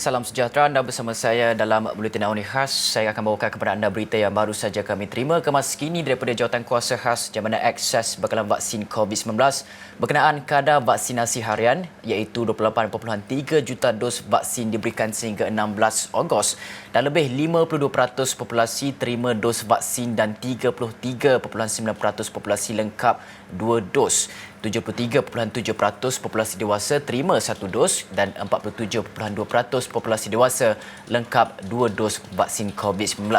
salam sejahtera. Anda bersama saya dalam Buletin Awani Khas. Saya akan bawakan kepada anda berita yang baru saja kami terima kemas kini daripada Jawatankuasa Khas Jabatan Akses Bekalan Vaksin COVID-19 berkenaan kadar vaksinasi harian iaitu 28.3 juta dos vaksin diberikan sehingga 16 Ogos dan lebih 52% populasi terima dos vaksin dan 33.9% populasi lengkap 2 dos. 73.7% populasi dewasa terima 1 dos dan 47.2% populasi dewasa lengkap 2 dos vaksin COVID-19.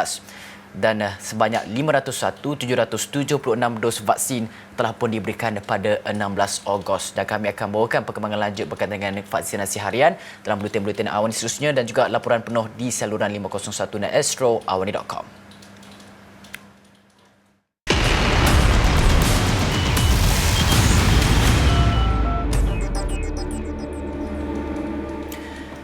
Dan sebanyak 501,776 dos vaksin telah pun diberikan pada 16 Ogos. Dan kami akan bawakan perkembangan lanjut berkaitan dengan vaksinasi harian dalam buletin-buletin Awani seterusnya dan juga laporan penuh di saluran 501 dan Astro Awani.com.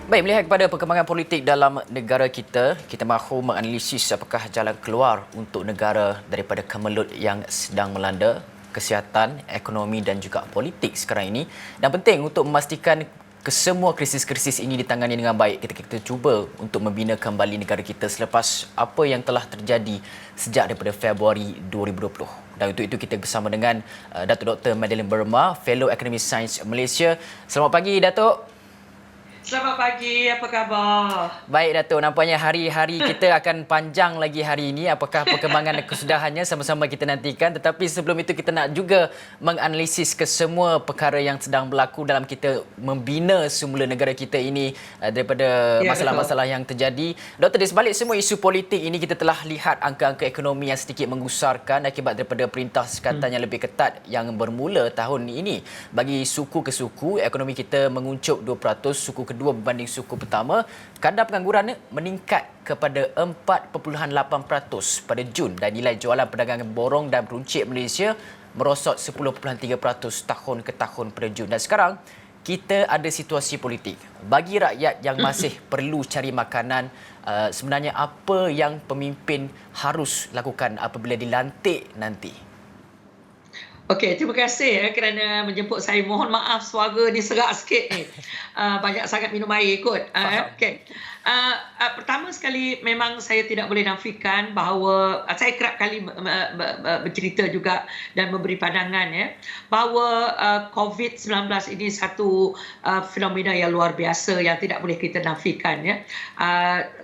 Baik, melihat kepada perkembangan politik dalam negara kita, kita mahu menganalisis apakah jalan keluar untuk negara daripada kemelut yang sedang melanda kesihatan, ekonomi dan juga politik sekarang ini. Dan penting untuk memastikan kesemua krisis-krisis ini ditangani dengan baik. Kita cuba untuk membina kembali negara kita selepas apa yang telah terjadi sejak daripada Februari 2020. Dan untuk itu kita bersama dengan Datuk Dr. Madeline Burma, Fellow Akademi Sains Malaysia. Selamat pagi, Datuk. Selamat pagi, apa khabar? Baik Datuk, nampaknya hari-hari kita akan panjang lagi hari ini. Apakah perkembangan kesudahannya sama-sama kita nantikan. Tetapi sebelum itu kita nak juga menganalisis kesemua perkara yang sedang berlaku dalam kita membina semula negara kita ini daripada masalah-masalah yang terjadi. Doktor, di sebalik semua isu politik ini kita telah lihat angka-angka ekonomi yang sedikit menggusarkan akibat daripada perintah sekatan yang lebih ketat yang bermula tahun ini. Bagi suku ke suku, ekonomi kita menguncup 2%, suku kedua berbanding suku pertama, kadar pengangguran meningkat kepada 4.8% pada Jun dan nilai jualan perdagangan borong dan peruncit Malaysia merosot 10.3% tahun ke tahun pada Jun. Dan sekarang kita ada situasi politik. Bagi rakyat yang masih perlu cari makanan, sebenarnya apa yang pemimpin harus lakukan apabila dilantik nanti? Okey, terima kasih kerana menjemput saya. Mohon maaf suara ni serak sikit ni. Banyak sangat minum air kot. Okey. Pertama sekali memang saya tidak boleh nafikan bahawa saya kerap kali bercerita juga dan memberi pandangan bahawa COVID-19 ini satu fenomena yang luar biasa yang tidak boleh kita nafikan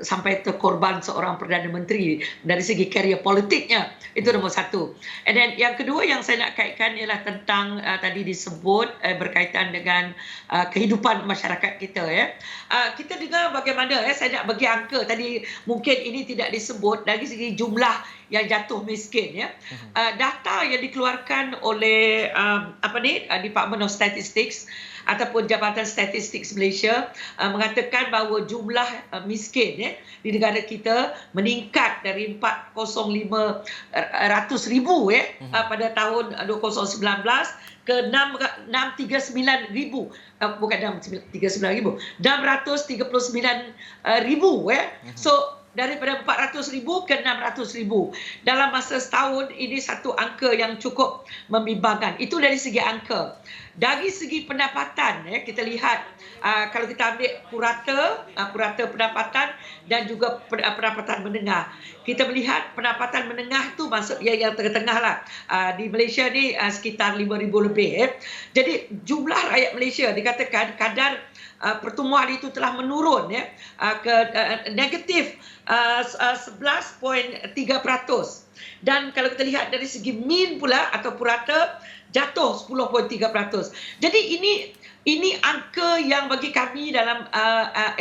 sampai terkorban seorang Perdana Menteri dari segi karier politiknya. Itu nombor satu. And then yang kedua yang saya nak kaitkan ialah tentang tadi disebut berkaitan dengan kehidupan masyarakat kita kita dengar bagaimana saya nak bagi angka tadi, mungkin ini tidak disebut dari segi jumlah yang jatuh miskin data yang dikeluarkan oleh Department of Statistics ataupun Jabatan Statistik Malaysia mengatakan bahawa jumlah miskin di negara kita meningkat dari 405,000 pada tahun 2019 ke 639,000 bukan 639,000 639,000 so daripada 400,000 ke 600,000 dalam masa setahun. Ini satu angka yang cukup membimbangkan. Itu dari segi angka. Dari segi pendapatan kita lihat kalau kita ambil purata pendapatan dan juga pendapatan menengah, kita melihat pendapatan menengah tu maksud yang tengah-tengah lah di Malaysia ni sekitar 5,000 lebih Jadi jumlah rakyat Malaysia dikatakan kadar pertumbuhan itu telah menurun ke negatif 11.3%. Dan kalau kita lihat dari segi mean pula atau purata jatuh 10.3%. Jadi ini angka yang bagi kami dalam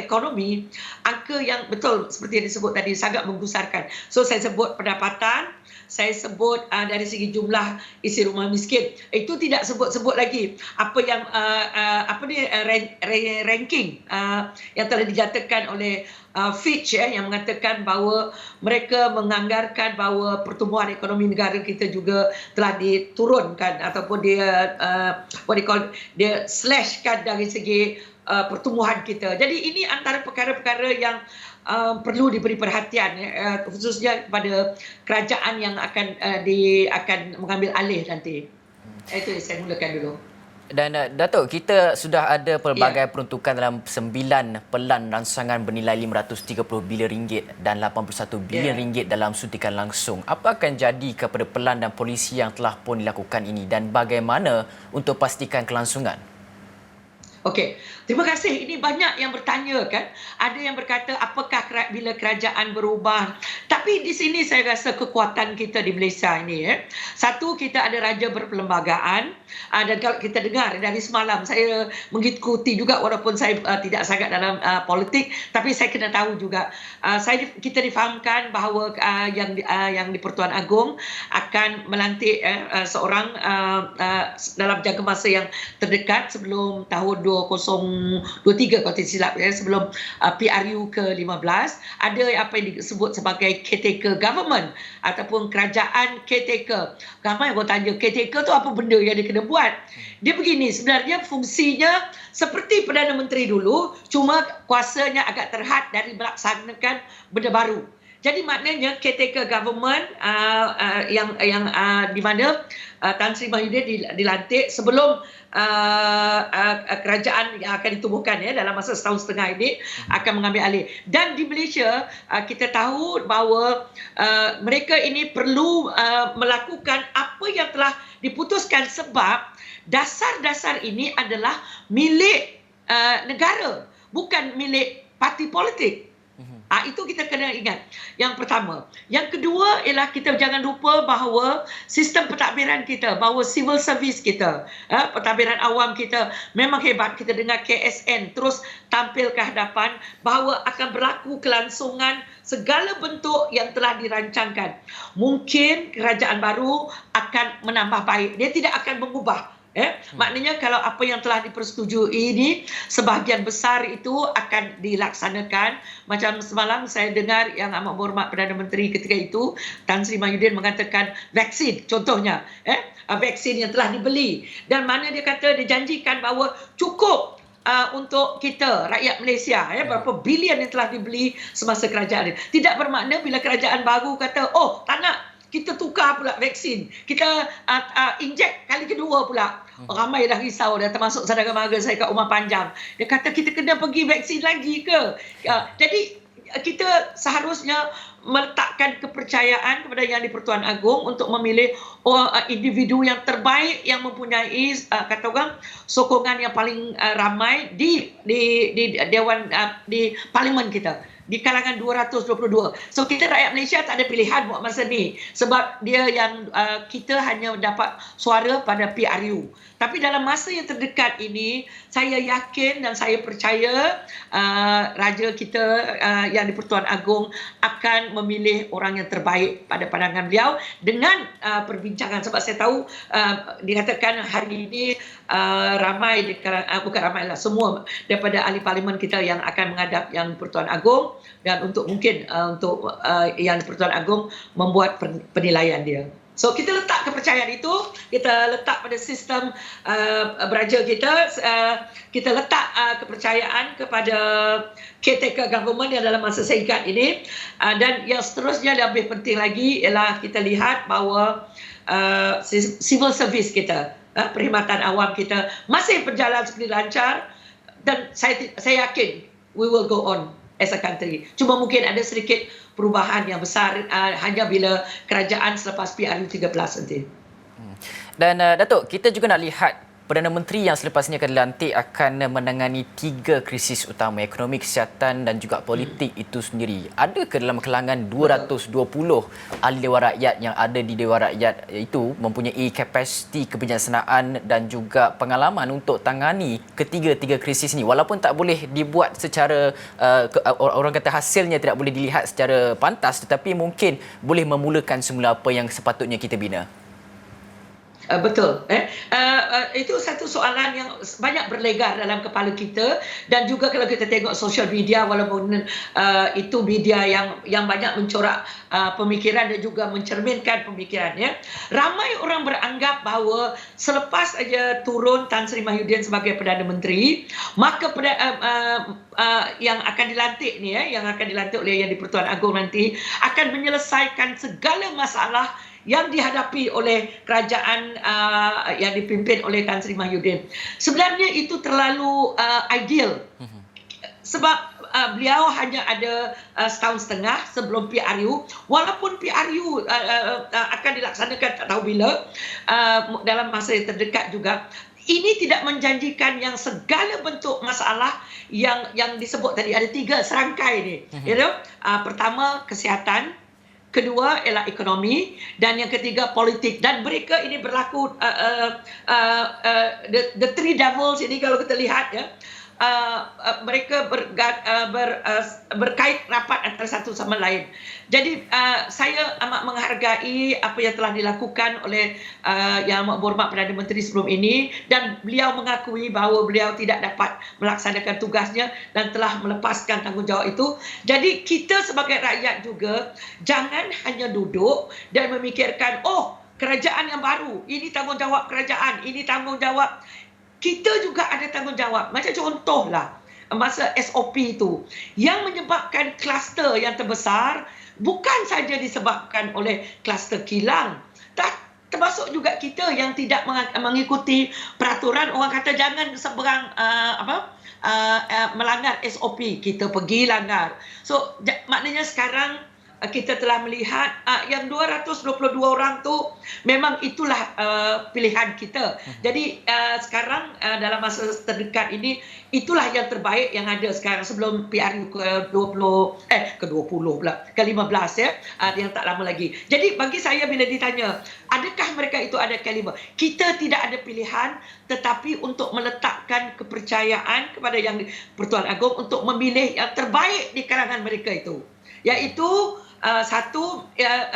ekonomi, angka yang betul seperti yang disebut tadi sangat menggusarkan. So saya sebut pendapatan, saya sebut dari segi jumlah isi rumah miskin. Itu tidak sebut-sebut lagi apa yang ranking yang telah dinyatakan oleh Fitch yang mengatakan bahawa mereka menganggarkan bahawa pertumbuhan ekonomi negara kita juga telah diturunkan ataupun dia slashkan dari segi pertumbuhan kita. Jadi ini antara perkara-perkara yang perlu diberi perhatian khususnya kepada kerajaan yang akan mengambil alih nanti. Itu saya mulakan dulu. Dan Datuk, kita sudah ada pelbagai peruntukan dalam 9 pelan rancangan bernilai 530 bilion ringgit dan 81 bilion ringgit dalam suntikan langsung. Apa akan jadi kepada pelan dan polisi yang telah pun dilakukan ini dan bagaimana untuk pastikan kelangsungan? Okey, terima kasih. Ini banyak yang bertanya kan. Ada yang berkata apakah bila kerajaan berubah. Tapi di sini saya rasa kekuatan kita di Malaysia ini. Satu, kita ada raja berperlembagaan. Dan kalau kita dengar dari semalam, saya mengikuti juga walaupun saya tidak sangat dalam politik. Tapi saya kena tahu juga. Kita difahamkan bahawa yang di Pertuan Agong akan melantik seorang dalam jangka masa yang terdekat sebelum tahun 2023 kalau tidak silap sebelum PRU ke-15 ada apa yang disebut sebagai caretaker government ataupun kerajaan caretaker. Ramai orang tanya caretaker tu apa benda yang dia kena buat. Dia begini, sebenarnya fungsinya seperti Perdana Menteri dulu, cuma kuasanya agak terhad dari melaksanakan benda baru. Jadi maknanya caretaker government yang di mana Tan Sri Mahyudin dilantik sebelum kerajaan yang akan ditubuhkan dalam masa setahun setengah ini akan mengambil alih. Dan di Malaysia kita tahu bahawa mereka ini perlu melakukan apa yang telah diputuskan sebab dasar-dasar ini adalah milik negara, bukan milik parti politik. Itu kita kena ingat. Yang pertama. Yang kedua ialah kita jangan lupa bahawa sistem pentadbiran kita, bahawa civil service kita, pentadbiran awam kita memang hebat. Kita dengar KSN terus tampil ke hadapan bahawa akan berlaku kelangsungan segala bentuk yang telah dirancangkan. Mungkin kerajaan baru akan menambah baik. Dia tidak akan mengubah. Maknanya kalau apa yang telah dipersetujui ini sebahagian besar itu akan dilaksanakan. Macam semalam saya dengar yang amat berhormat Perdana Menteri ketika itu Tan Sri Mahyudin mengatakan vaksin contohnya vaksin yang telah dibeli dan mana dia kata dia janjikan bahawa cukup untuk kita rakyat Malaysia berapa bilion yang telah dibeli semasa kerajaan ini. Tidak bermakna bila kerajaan baru kata oh tak nak kita tukar pula vaksin. Kita injek kali kedua pula. Ramai dah risau dah termasuk saudara mara saya kat Rumah Panjang. Dia kata kita kena pergi vaksin lagi ke? Jadi kita seharusnya meletakkan kepercayaan kepada Yang di-Pertuan Agong untuk memilih individu yang terbaik yang mempunyai kata orang sokongan yang paling ramai di dewan di parlimen kita. Di kalangan 222. So kita rakyat Malaysia tak ada pilihan buat masa ni sebab dia yang kita hanya dapat suara pada PRU. Tapi dalam masa yang terdekat ini saya yakin dan saya percaya raja kita Yang di-Pertuan Agong akan memilih orang yang terbaik pada pandangan beliau dengan perbincangan sebab saya tahu dikatakan hari ini ramai bukan ramai lah semua daripada ahli parlimen kita yang akan menghadap Yang di-Pertuan Agong dan untuk mungkin untuk Yang di-Pertuan Agong membuat penilaian dia. So kita letak kepercayaan itu, kita letak pada sistem beraja kita, kita letak kepercayaan kepada caretaker government yang dalam masa singkat ini dan yang seterusnya yang lebih penting lagi ialah kita lihat bahawa civil service kita, perkhidmatan awam kita masih berjalan seperti lancar dan saya yakin we will go on as a country. Cuma mungkin ada sedikit perubahan yang besar hanya bila kerajaan selepas PRU 13 nanti. Dan Datuk, kita juga nak lihat Perdana Menteri yang selepas ini akan dilantik akan menangani 3 krisis utama, ekonomi, kesihatan dan juga politik itu sendiri. Adakah dalam kalangan 220 ahli Dewan Rakyat yang ada di Dewan Rakyat itu mempunyai kapasiti kebijaksanaan dan juga pengalaman untuk tangani ketiga-tiga krisis ini walaupun tak boleh dibuat secara orang kata hasilnya tidak boleh dilihat secara pantas tetapi mungkin boleh memulakan semula apa yang sepatutnya kita bina? Betul. Itu satu soalan yang banyak berlegar dalam kepala kita dan juga kalau kita tengok social media walaupun itu media yang banyak mencorak pemikiran dan juga mencerminkan pemikirannya. Ramai orang beranggap bahawa selepas aja turun Tan Sri Mahyudin sebagai Perdana Menteri, maka yang akan dilantik ni yang akan dilantik oleh Yang di-Pertuan Agong nanti akan menyelesaikan segala masalah yang dihadapi oleh kerajaan yang dipimpin oleh Tan Sri Mahyudin. Sebenarnya itu terlalu ideal. Sebab beliau hanya ada setahun setengah sebelum PRU, walaupun PRU akan dilaksanakan tak tahu bila, dalam masa yang terdekat juga. Ini tidak menjanjikan yang segala bentuk masalah yang disebut tadi, ada 3 serangkai ni. Pertama, kesihatan. Kedua ialah ekonomi, dan yang ketiga politik. Dan mereka ini berlaku the three devils ini kalau kita lihat ya. Mereka berkait rapat antara satu sama lain. Jadi saya amat menghargai apa yang telah dilakukan oleh Yang Berhormat Perdana Menteri sebelum ini, dan beliau mengakui bahawa beliau tidak dapat melaksanakan tugasnya dan telah melepaskan tanggungjawab itu. Jadi kita sebagai rakyat juga jangan hanya duduk dan memikirkan, oh, kerajaan yang baru, ini tanggungjawab kerajaan, ini tanggungjawab. Kita juga ada tanggungjawab. Macam contohlah masa SOP itu yang menyebabkan kluster yang terbesar bukan saja disebabkan oleh kluster kilang, termasuk juga kita yang tidak mengikuti peraturan. Orang kata jangan seberang melanggar SOP, kita pergi langgar. So maknanya sekarang kita telah melihat yang 222 orang tu memang itulah pilihan kita. Jadi sekarang dalam masa terdekat ini itulah yang terbaik yang ada sekarang sebelum PRU ke-20 pula, ke-15 ya, yang tak lama lagi. Jadi bagi saya bila ditanya adakah mereka itu ada kaliber, kita tidak ada pilihan tetapi untuk meletakkan kepercayaan kepada Yang Pertuan Agong untuk memilih yang terbaik di kalangan mereka itu, iaitu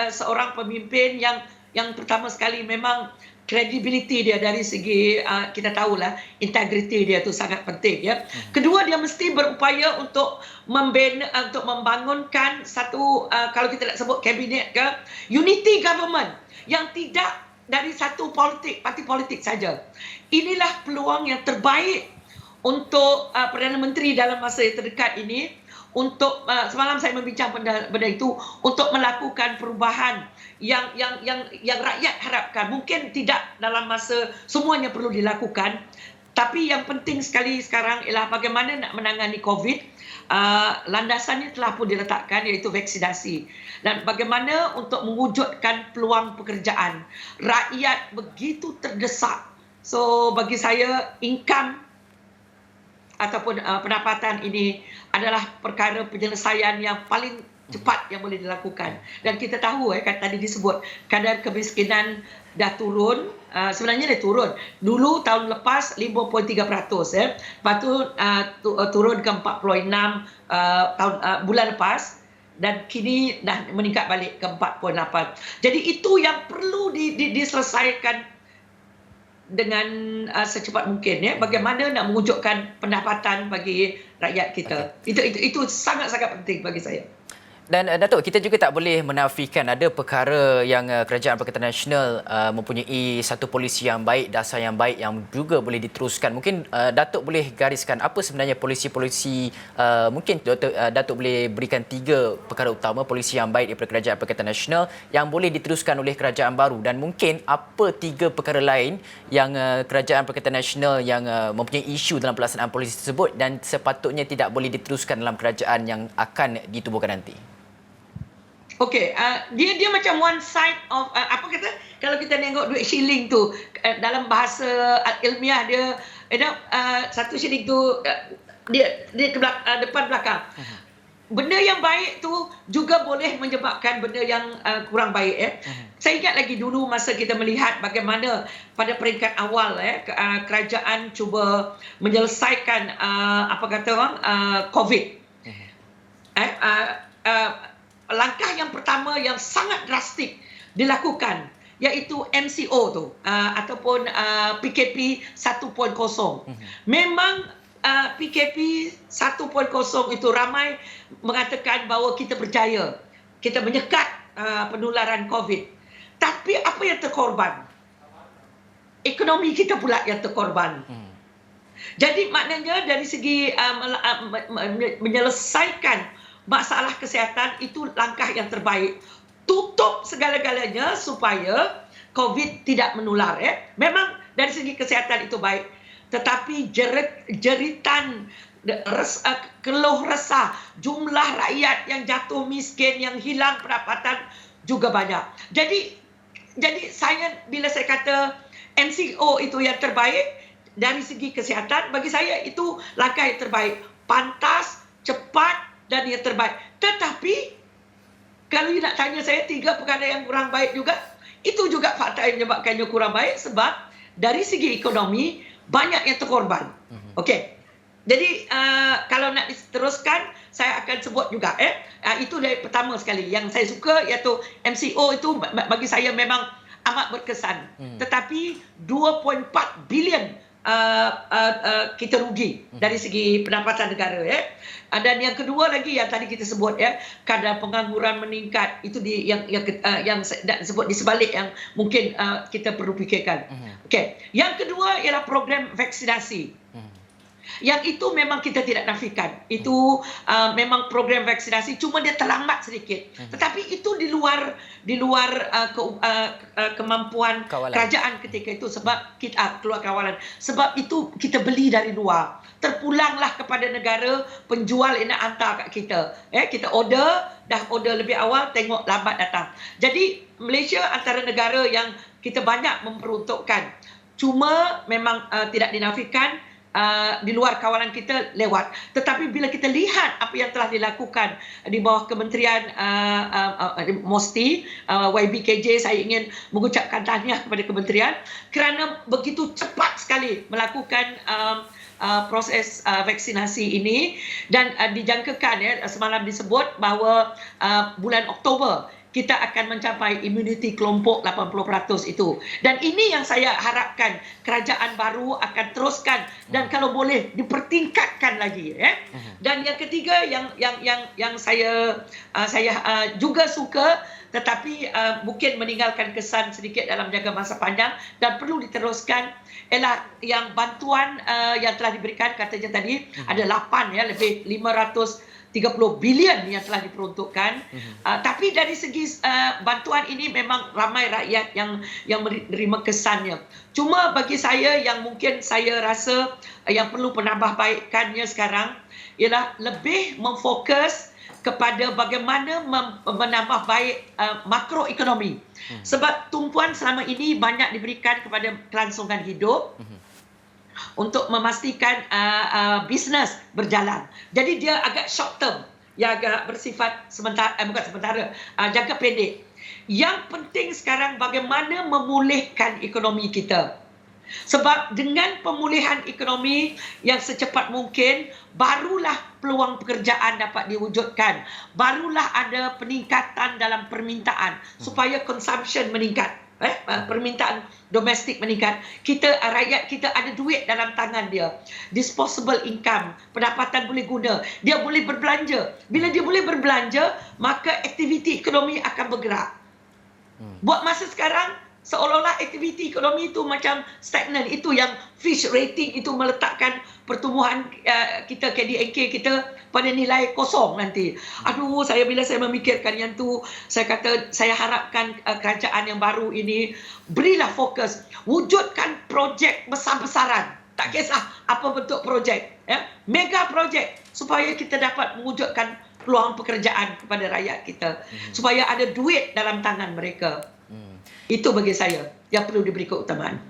seorang pemimpin yang pertama sekali memang credibility dia dari segi kita tahulah integriti dia tu sangat penting ya. Kedua, dia mesti berupaya untuk membangunkan satu kalau kita nak sebut kabinet ke unity government yang tidak dari satu parti politik saja. Inilah peluang yang terbaik untuk Perdana Menteri dalam masa yang terdekat ini. Untuk semalam saya membincang benda itu untuk melakukan perubahan yang rakyat harapkan. Mungkin tidak dalam masa semuanya perlu dilakukan, tapi yang penting sekali sekarang ialah bagaimana nak menangani COVID. Landasannya telah pun diletakkan, iaitu vaksinasi, dan bagaimana untuk mewujudkan peluang pekerjaan. Rakyat begitu terdesak. So bagi saya income ataupun pendapatan ini adalah perkara penyelesaian yang paling cepat yang boleh dilakukan. Dan kita tahu kan tadi disebut kadar kemiskinan dah turun, sebenarnya dah turun. Dulu tahun lepas 5.3%, lepas tu turun ke 46 bulan lepas, dan kini dah meningkat balik ke 4.8. Jadi itu yang perlu diselesaikan dengan secepat mungkin ya, bagaimana nak mewujudkan pendapatan bagi rakyat kita. Itu sangat-sangat penting bagi saya. Dan Datuk, kita juga tak boleh menafikan ada perkara yang Kerajaan Perkhidmatan Nasional mempunyai satu polisi yang baik, dasar yang baik yang juga boleh diteruskan. Mungkin Datuk boleh gariskan apa sebenarnya polisi-polisi, mungkin Datuk boleh berikan 3 perkara utama polisi yang baik daripada Kerajaan Perkhidmatan Nasional yang boleh diteruskan oleh kerajaan baru, dan mungkin apa 3 perkara lain yang Kerajaan Perkhidmatan Nasional yang mempunyai isu dalam pelaksanaan polisi tersebut dan sepatutnya tidak boleh diteruskan dalam kerajaan yang akan ditubuhkan nanti. Okey, dia macam one side of apa kata, kalau kita tengok duit shilling tu dalam bahasa ilmiah dia satu shilling tu dia ke depan belakang. Benda yang baik tu juga boleh menyebabkan benda yang kurang baik ya. Saya ingat lagi dulu masa kita melihat bagaimana pada peringkat awal kerajaan cuba menyelesaikan apa kata orang COVID. Langkah yang pertama yang sangat drastik dilakukan iaitu MCO tu ataupun PKP 1.0. Memang PKP 1.0 itu ramai mengatakan bahawa kita berjaya, kita menyekat penularan COVID. Tapi apa yang terkorban? Ekonomi kita pula yang terkorban. Jadi maknanya dari segi menyelesaikan masalah kesihatan itu langkah yang terbaik. tutup segala-galanya supaya COVID tidak menular. Memang dari segi kesihatan itu baik, tetapi jeritan keluh resah jumlah rakyat yang jatuh miskin, yang hilang pendapatan juga banyak. Jadi saya bila saya kata MCO itu yang terbaik dari segi kesihatan, bagi saya itu langkah yang terbaik, pantas, cepat dan yang terbaik. Tetapi kalau you nak tanya saya 3 perkara yang kurang baik juga, itu juga fakta yang menyebabkannya kurang baik, sebab dari segi ekonomi banyak yang terkorban. Okey. Jadi kalau nak diteruskan, saya akan sebut juga itu dari pertama sekali yang saya suka, iaitu MCO itu bagi saya memang amat berkesan. Tetapi 2.4 bilion kita rugi dari segi pendapatan negara. Dan yang kedua lagi yang tadi kita sebut, kadar pengangguran meningkat, itu yang saya sebut di sebalik yang mungkin kita perlu fikirkan. Okey. Yang kedua ialah program vaksinasi. Yang itu memang kita tidak nafikan. Itu memang program vaksinasi, cuma dia terlambat sedikit. Tetapi itu di luar kemampuan kerajaan ketika itu, sebab kita keluar kawalan. Sebab itu kita beli dari luar. Terpulanglah kepada negara penjual yang nak hantar kat kita. Kita dah order lebih awal, tengok lambat datang. Jadi Malaysia antara negara yang kita banyak memperuntukkan. Cuma memang tidak dinafikan di luar kawalan kita lewat. Tetapi bila kita lihat apa yang telah dilakukan di bawah Kementerian MOSTI, YBKJ, saya ingin mengucapkan tahniah kepada kementerian kerana begitu cepat sekali melakukan proses vaksinasi ini, dan dijangkakan semalam disebut bahawa bulan Oktober kita akan mencapai imuniti kelompok 80% itu. Dan ini yang saya harapkan kerajaan baru akan teruskan, dan kalau boleh dipertingkatkan lagi. Dan yang ketiga yang saya juga suka, tetapi mungkin meninggalkan kesan sedikit dalam jangka masa panjang dan perlu diteruskan, ialah yang bantuan yang telah diberikan, katanya tadi ada 8 lebih 530 bilion yang telah diperuntukkan. Tapi dari segi bantuan ini memang ramai rakyat yang menerima kesannya. Cuma bagi saya yang mungkin saya rasa yang perlu penambahbaikannya sekarang ialah lebih memfokus kepada bagaimana menambah baik makroekonomi. Sebab tumpuan selama ini banyak diberikan kepada kelangsungan hidup untuk memastikan bisnes berjalan. Jadi dia agak short term, yang agak bersifat sementara, bukan sementara, jangka pendek. Yang penting sekarang bagaimana memulihkan ekonomi kita. Sebab dengan pemulihan ekonomi yang secepat mungkin, barulah peluang pekerjaan dapat diwujudkan. Barulah ada peningkatan dalam permintaan supaya consumption meningkat. Permintaan domestik meningkat. Rakyat kita ada duit dalam tangan dia. Disposable income, pendapatan boleh guna. Dia boleh berbelanja. Bila dia boleh berbelanja, maka aktiviti ekonomi akan bergerak. Buat masa sekarang, seolah-olah aktiviti ekonomi itu macam stagnan. Itu yang Fitch rating itu meletakkan pertumbuhan kita, KDNK kita pada nilai kosong nanti. Aduh, bila saya memikirkan yang tu, saya kata saya harapkan kerajaan yang baru ini berilah fokus, wujudkan projek besar-besaran. Tak kisah apa bentuk projek, mega projek, supaya kita dapat mewujudkan peluang pekerjaan kepada rakyat kita, supaya ada duit dalam tangan mereka. Itu bagi saya yang perlu diberi keutamaan.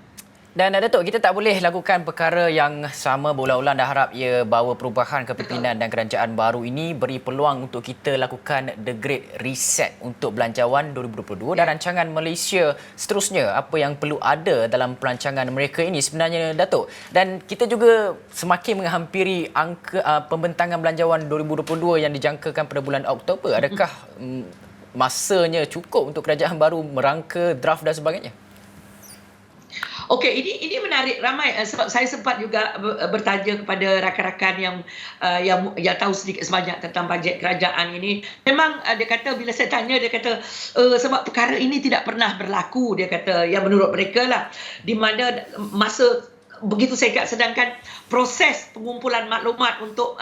Dan Datuk, kita tak boleh lakukan perkara yang sama berulang-ulang. Dah harap ia bawa perubahan kepimpinan dan kerajaan baru ini beri peluang untuk kita lakukan the great reset untuk belanjawan 2022 dan rancangan Malaysia seterusnya. Apa yang perlu ada dalam perancangan mereka ini sebenarnya, Datuk. Dan kita juga semakin menghampiri angka pembentangan belanjawan 2022 yang dijangkakan pada bulan Oktober. Adakah masanya cukup untuk kerajaan baru merangka draft dan sebagainya? Okey, ini menarik, ramai sebab saya sempat juga bertanya kepada rakan-rakan yang tahu sedikit sebanyak tentang bajet kerajaan ini. Memang dia kata, bila saya tanya, dia kata sebab perkara ini tidak pernah berlaku, dia kata, yang menurut mereka lah, di mana masa begitu segat, sedangkan proses pengumpulan maklumat untuk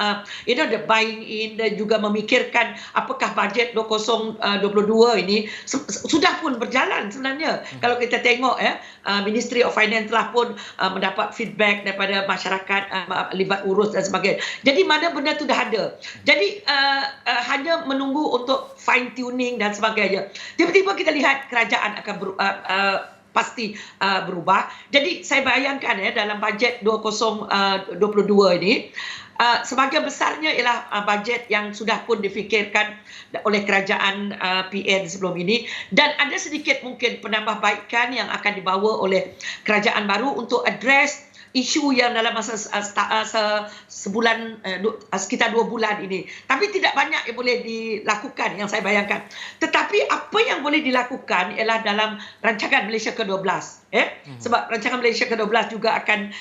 the buying in dan juga memikirkan apakah bajet 2022 ini sudah pun berjalan sebenarnya. Kalau kita tengok Ministry of Finance telah pun mendapat feedback daripada masyarakat libat urus dan sebagainya. Jadi mana benda tu dah ada. Jadi hanya menunggu untuk fine tuning dan sebagainya. Tiba-tiba kita lihat kerajaan akan pasti berubah. Jadi saya bayangkan dalam bajet 2022 ini sebahagian besarnya ialah bajet yang sudah pun difikirkan oleh kerajaan PN sebelum ini, dan ada sedikit mungkin penambahbaikan yang akan dibawa oleh kerajaan baru untuk address isu yang dalam masa sebulan, sekitar 2 bulan ini. Tapi tidak banyak yang boleh dilakukan yang saya bayangkan. Tetapi apa yang boleh dilakukan ialah dalam rancangan Malaysia ke-12. Sebab rancangan Malaysia ke-12 juga akan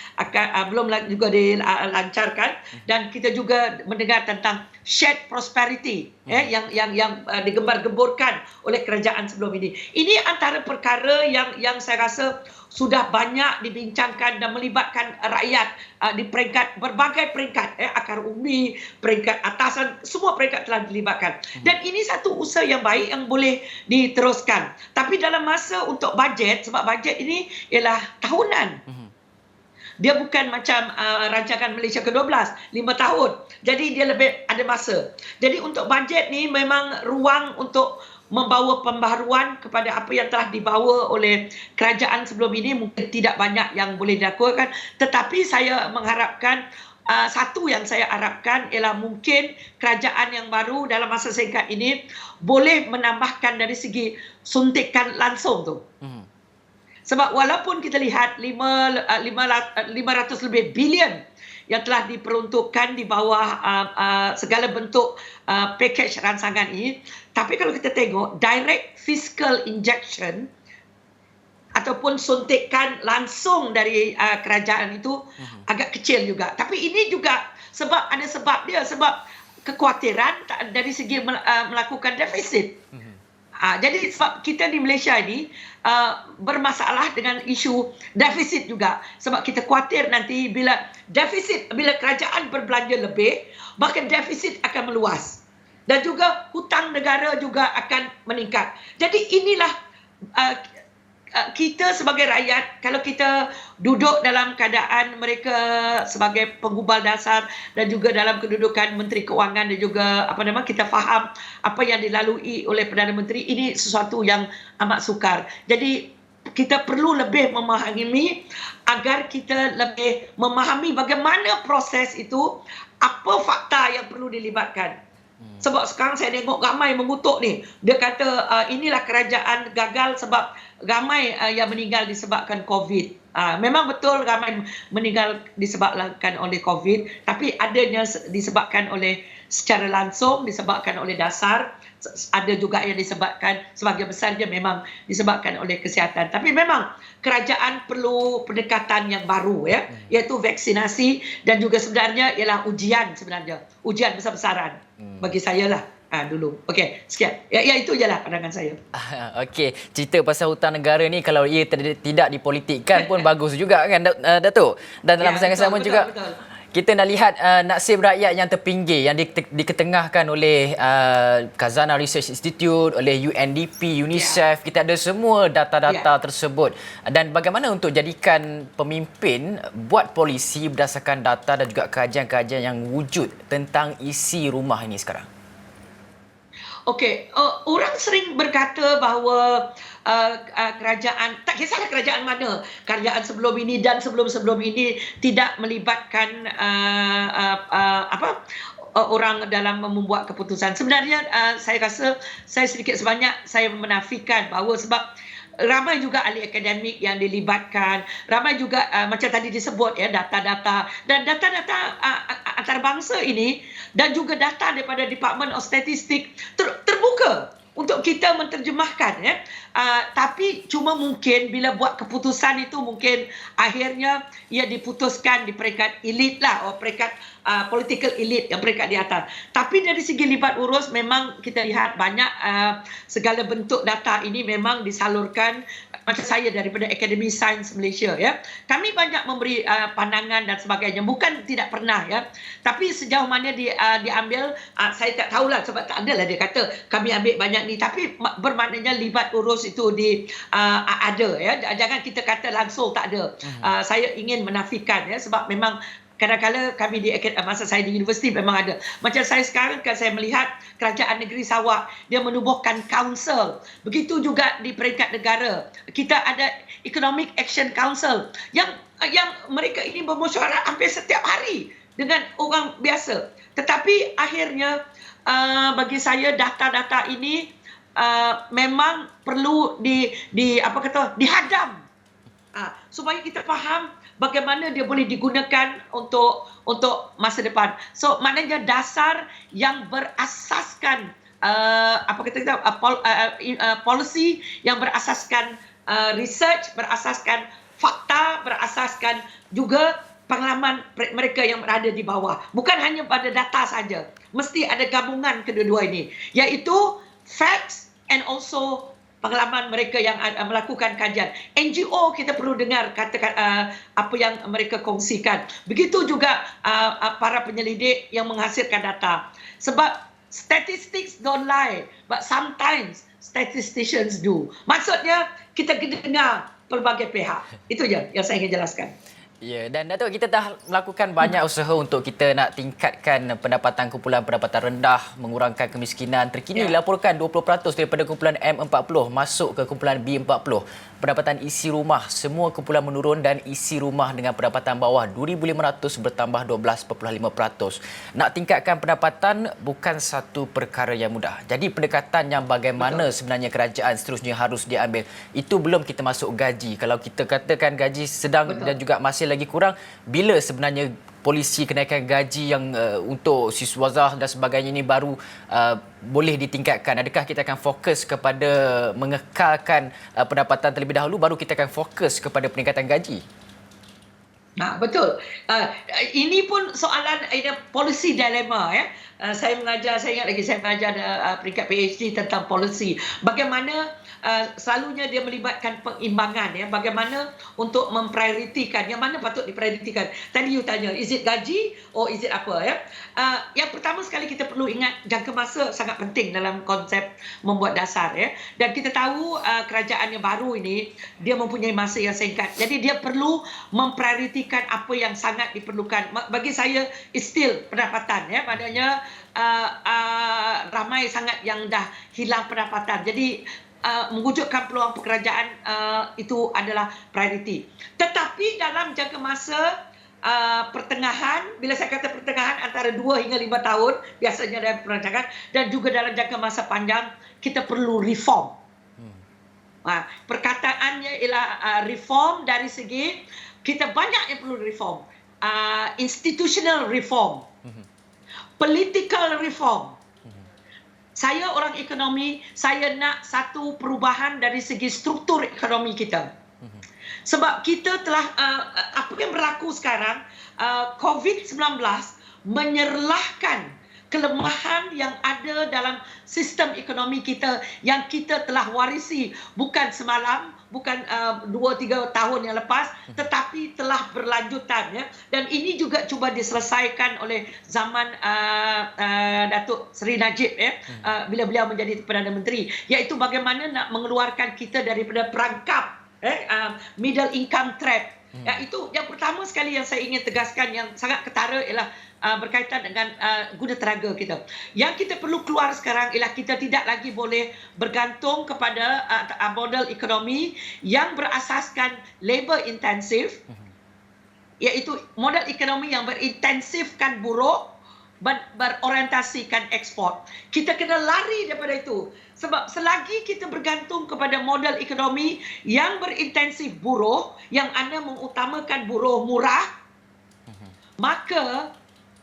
belum juga dilancarkan, dan kita juga mendengar tentang shared prosperity yang digembar-gemburkan oleh kerajaan sebelum ini. Ini antara perkara yang saya rasa sudah banyak dibincangkan dan melibatkan rakyat di peringkat berbagai peringkat, akar umbi, peringkat atasan, semua peringkat telah dilibatkan. Dan ini satu usaha yang baik yang boleh diteruskan. Tapi dalam masa untuk bajet, sebab bajet ini ialah tahunan. Dia bukan macam rancangan Malaysia ke-12, 5 tahun. Jadi dia lebih ada masa. Jadi untuk bajet ni memang ruang untuk membawa pembaharuan kepada apa yang telah dibawa oleh kerajaan sebelum ini. Mungkin tidak banyak yang boleh dilakukan, tetapi saya mengharapkan satu yang saya harapkan ialah mungkin kerajaan yang baru dalam masa singkat ini boleh menambahkan dari segi suntikan langsung tu. Sebab walaupun kita lihat 500 lebih bilion yang telah diperuntukkan di bawah segala bentuk package rancangan ini, tapi kalau kita tengok direct fiscal injection ataupun suntikan langsung dari kerajaan itu agak kecil juga. Tapi ini juga sebab ada sebab dia, sebab kekhawatiran dari segi melakukan defisit. Jadi sebab kita di Malaysia ini bermasalah dengan isu defisit juga. Sebab kita khawatir nanti bila kerajaan berbelanja lebih, maka defisit akan meluas. Dan juga hutang negara juga akan meningkat. Jadi inilah kita sebagai rakyat, kalau kita duduk dalam keadaan mereka sebagai penggubal dasar dan juga dalam kedudukan Menteri Keuangan dan juga kita faham apa yang dilalui oleh Perdana Menteri, ini sesuatu yang amat sukar. Jadi kita perlu lebih memahami agar kita lebih memahami bagaimana proses itu, apa fakta yang perlu dilibatkan. Sebab sekarang saya tengok ramai mengutuk ni. Dia kata inilah kerajaan gagal sebab ramai yang meninggal disebabkan COVID. Memang betul ramai meninggal disebabkan oleh COVID, tapi adanya disebabkan oleh secara langsung, disebabkan oleh dasar, ada juga yang disebabkan, sebahagian besarnya memang disebabkan oleh kesihatan. Tapi memang kerajaan perlu pendekatan yang baru, iaitu vaksinasi, dan juga sebenarnya ialah ujian besar-besaran bagi saya lah. Dulu. Okey, sekian. Ya itu je lah pandangan saya. Okey, cerita pasal hutang negara ni kalau ia tidak dipolitikkan pun bagus juga kan Datuk. Dan dalam masa yang sama juga kita nak lihat nasib rakyat yang terpinggir yang diketengahkan oleh Khazanah Research Institute, oleh UNDP, UNICEF. Kita ada semua data-data tersebut. Dan bagaimana untuk jadikan pemimpin buat polisi berdasarkan data dan juga kajian-kajian yang wujud tentang isi rumah ini sekarang? Okey, orang sering berkata bahawa kerajaan, tak kisahlah kerajaan mana, kerajaan sebelum ini dan sebelum-sebelum ini tidak melibatkan orang dalam membuat keputusan. Sebenarnya saya rasa saya sedikit sebanyak saya menafikan bahawa sebab ramai juga ahli akademik yang dilibatkan, ramai juga macam tadi disebut data-data, dan data-data antarabangsa ini dan juga data daripada Department of Statistik terbuka untuk kita menterjemahkan. Tapi cuma mungkin bila buat keputusan itu mungkin akhirnya ia diputuskan di peringkat elit lah, peringkat political elite yang peringkat di atas. Tapi dari segi libat urus memang kita lihat banyak segala bentuk data ini memang disalurkan macam saya daripada Akademi Sains Malaysia ya. Kami banyak memberi pandangan dan sebagainya. Bukan tidak pernah ya. Tapi sejauh mana diambil saya tak tahulah sebab tak adalah dia kata kami ambil banyak ni, tapi bermaknanya libat urus itu ada ya. Jangan kita kata langsung tak ada. Saya ingin menafikan ya sebab memang kadang-kadang kami masa saya di universiti memang ada. Macam saya sekarang kan saya melihat Kerajaan Negeri Sarawak dia menubuhkan council. Begitu juga di peringkat negara. Kita ada Economic Action Council yang mereka ini bermesyuarat hampir setiap hari dengan orang biasa. Tetapi akhirnya bagi saya data-data ini memang perlu dihadam supaya kita faham bagaimana dia boleh digunakan untuk masa depan. So maknanya dasar yang berasaskan policy yang berasaskan research, berasaskan fakta, berasaskan juga pengalaman mereka yang berada di bawah. Bukan hanya pada data saja. Mesti ada gabungan kedua-dua ini, iaitu facts and also pengalaman mereka yang melakukan kajian. NGO kita perlu dengar apa yang mereka kongsikan. Begitu juga para penyelidik yang menghasilkan data. Sebab statistics don't lie, but sometimes statisticians do. Maksudnya kita kena dengar pelbagai pihak. Itu je yang saya ingin jelaskan. Ya, dan Datuk, kita dah melakukan banyak usaha untuk kita nak tingkatkan pendapatan kumpulan pendapatan rendah, mengurangkan kemiskinan. Terkini dilaporkan 20% daripada kumpulan M40 masuk ke kumpulan B40. Pendapatan isi rumah, semua kumpulan menurun dan isi rumah dengan pendapatan bawah 2,500 bertambah 12.5%. Nak tingkatkan pendapatan bukan satu perkara yang mudah. Jadi pendekatan yang bagaimana sebenarnya kerajaan seterusnya harus diambil, itu belum kita masuk gaji. Kalau kita katakan gaji sedang dan juga masih lagi kurang, bila sebenarnya polisi kenaikan gaji yang untuk siswazah dan sebagainya ini baru boleh ditingkatkan? Adakah kita akan fokus kepada mengekalkan pendapatan terlebih dahulu, baru kita akan fokus kepada peningkatan gaji? Betul. Ini pun soalan policy dilema ya. Saya ingat lagi saya mengajar peringkat PhD tentang policy. Bagaimana selalunya dia melibatkan pengimbangan ya. Bagaimana untuk memprioritikan yang mana patut diprioritikan. Tadi you tanya, is it gaji or is it apa ya? Yang pertama sekali kita perlu ingat jangka masa sangat penting dalam konsep membuat dasar ya. Dan kita tahu kerajaan yang baru ini dia mempunyai masa yang singkat. Jadi dia perlu memprioritikan apa yang sangat diperlukan. Bagi saya still pendapatan ya. Maknanya ramai sangat yang dah hilang pendapatan. Jadi mewujudkan peluang pekerjaan itu adalah prioriti. Tetapi dalam jangka masa pertengahan, bila saya kata pertengahan antara 2 hingga 5 tahun biasanya dalam perancangan, dan juga dalam jangka masa panjang kita perlu reform. Perkataannya ialah reform dari segi kita banyak yang perlu reform. Institutional reform. Political reform. Saya orang ekonomi, saya nak satu perubahan dari segi struktur ekonomi kita. Sebab kita telah, apa yang berlaku sekarang, COVID-19 menyerlahkan kelemahan yang ada dalam sistem ekonomi kita yang kita telah warisi bukan semalam, bukan 2-3 tahun yang lepas, tetapi telah berlanjutan ya. Dan ini juga cuba diselesaikan oleh zaman Datuk Seri Najib ya, bila beliau menjadi Perdana Menteri, iaitu bagaimana nak mengeluarkan kita daripada perangkap middle income trap. Itu yang pertama sekali yang saya ingin tegaskan yang sangat ketara ialah berkaitan dengan guna tenaga kita. Yang kita perlu keluar sekarang ialah kita tidak lagi boleh bergantung kepada model ekonomi yang berasaskan labor intensif, iaitu model ekonomi yang berintensifkan buruh, berorientasikan ekspor. Kita kena lari daripada itu. Sebab selagi kita bergantung kepada model ekonomi yang berintensif buruh, yang anda mengutamakan buruh murah, maka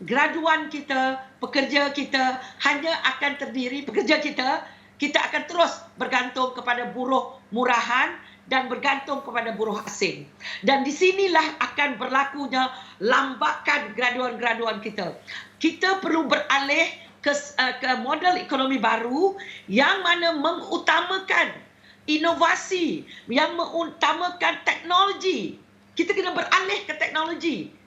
graduan kita, pekerja kita hanya akan terdiri, kita akan terus bergantung kepada buruh murahan dan bergantung kepada buruh asing. Dan di sinilah akan berlakunya lambakan graduan-graduan kita. Kita perlu beralih ke model ekonomi baru yang mana mengutamakan inovasi, yang mengutamakan teknologi. Kita kena beralih ke teknologi.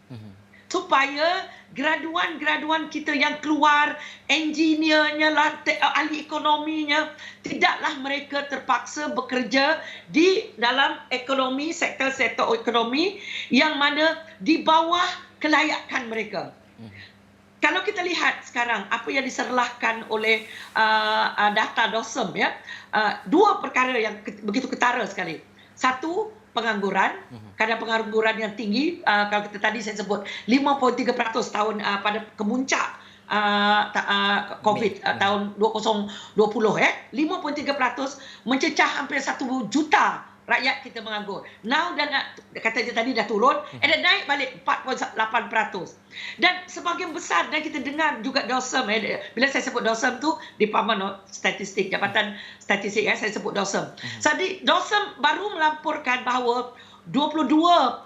Supaya graduan-graduan kita yang keluar, engineernya lah, ahli ekonominya, tidaklah mereka terpaksa bekerja di dalam ekonomi, sektor-sektor ekonomi yang mana di bawah kelayakan mereka. Kalau kita lihat sekarang apa yang diserlahkan oleh data DOSM, ya, dua perkara yang begitu ketara sekali. Satu, pengangguran, kadar pengangguran yang tinggi, kalau kita tadi saya sebut 5.3% tahun pada kemuncak COVID tahun 2020, 5.3% mencecah hampir 1 juta rakyat kita menganggur. Now kata dia tadi dah turun, dan naik balik 4.8%. Dan sebahagian besar, dan kita dengar juga DOSM, bila saya sebut DOSM tu Department Statistik, Jabatan Statistik, saya sebut DOSM. Jadi DOSM baru melaporkan bahawa 22.5%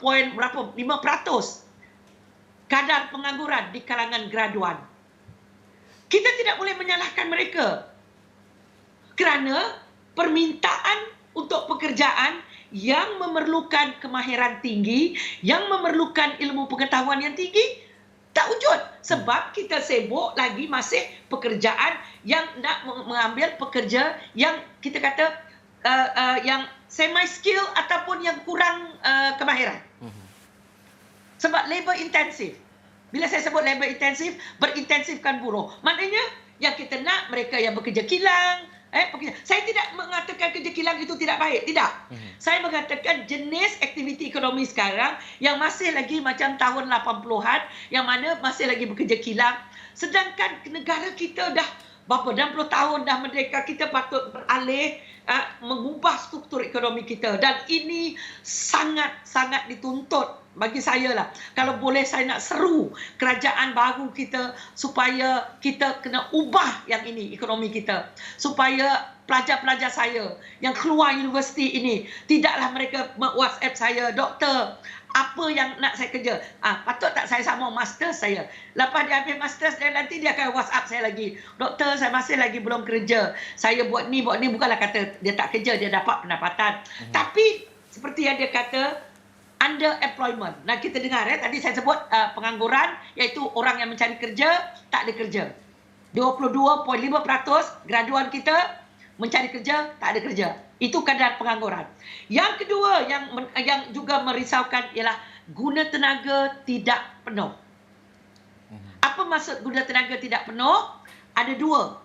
kadar pengangguran di kalangan graduan. Kita tidak boleh menyalahkan mereka kerana permintaan untuk pekerjaan yang memerlukan kemahiran tinggi, yang memerlukan ilmu pengetahuan yang tinggi, tak wujud. Sebab kita sibuk lagi masih pekerjaan yang nak mengambil pekerja yang kita kata yang semi-skill ataupun yang kurang kemahiran. Sebab labor intensif. Bila saya sebut labor intensif, berintensifkan buruh. Maknanya yang kita nak mereka yang bekerja kilang, saya tidak mengatakan kerja kilang itu tidak baik, tidak. Saya mengatakan jenis aktiviti ekonomi sekarang yang masih lagi macam tahun 80-an, yang mana masih lagi bekerja kilang. Sedangkan negara kita dah berapa 60 tahun dah merdeka, kita patut beralih mengubah struktur ekonomi kita. Dan ini sangat-sangat dituntut bagi saya lah. Kalau boleh saya nak seru kerajaan baru kita supaya kita kena ubah yang ini, ekonomi kita. Supaya pelajar-pelajar saya yang keluar universiti ini, tidaklah mereka WhatsApp saya, doktor, apa yang nak saya kerja? Patut tak saya sama master saya? Lepas dia ambil master, dan nanti dia akan WhatsApp saya lagi. Doktor, saya masih lagi belum kerja. Saya buat ni. Bukanlah kata dia tak kerja, dia dapat pendapatan. Tapi, seperti yang dia kata, underemployment. Nah, kita dengar tadi saya sebut pengangguran, iaitu orang yang mencari kerja, tak ada kerja. 22.5% graduan kita mencari kerja, tak ada kerja. Itu kadar pengangguran. Yang kedua yang juga merisaukan ialah guna tenaga tidak penuh. Apa maksud guna tenaga tidak penuh? Ada dua.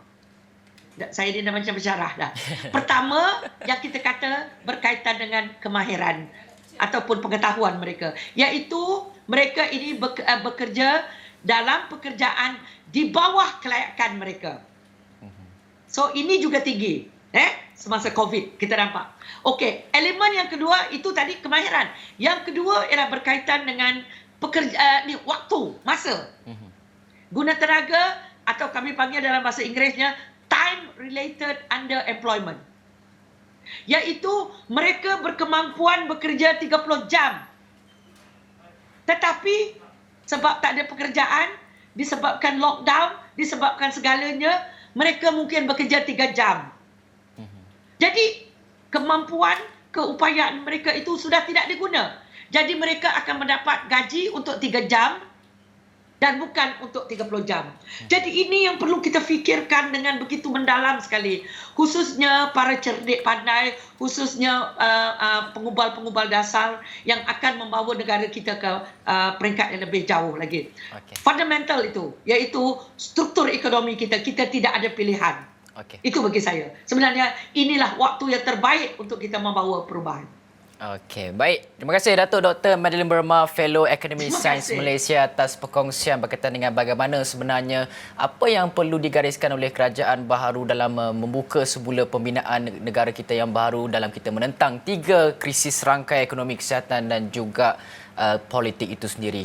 Saya dah macam bersyarah dah. Pertama, yang kita kata berkaitan dengan kemahiran ataupun pengetahuan mereka, iaitu mereka ini bekerja dalam pekerjaan di bawah kelayakan mereka. So ini juga tinggi semasa COVID kita nampak. Okey, elemen yang kedua itu tadi kemahiran. Yang kedua ialah berkaitan dengan waktu, masa. Guna tenaga atau kami panggil dalam bahasa Inggerisnya time related underemployment. Iaitu mereka berkemampuan bekerja 30 jam. Tetapi sebab tak ada pekerjaan, disebabkan lockdown, disebabkan segalanya, mereka mungkin bekerja 3 jam. Jadi kemampuan, keupayaan mereka itu sudah tidak diguna. Jadi mereka akan mendapat gaji untuk 3 jam dan bukan untuk 30 jam. Jadi ini yang perlu kita fikirkan dengan begitu mendalam sekali. Khususnya para cerdik pandai, khususnya pengubal-pengubal dasar yang akan membawa negara kita ke peringkat yang lebih jauh lagi. Fundamental itu, iaitu struktur ekonomi kita. Kita tidak ada pilihan. Itu bagi saya. Sebenarnya inilah waktu yang terbaik untuk kita membawa perubahan. Okey, baik. Terima kasih Datuk Dr. Madeline Burma, Fellow Akademi Sains Malaysia atas perkongsian berkaitan dengan bagaimana sebenarnya apa yang perlu digariskan oleh kerajaan baharu dalam membuka semula pembinaan negara kita yang baru dalam kita menentang 3 krisis rangkai ekonomi, kesihatan dan juga politik itu sendiri.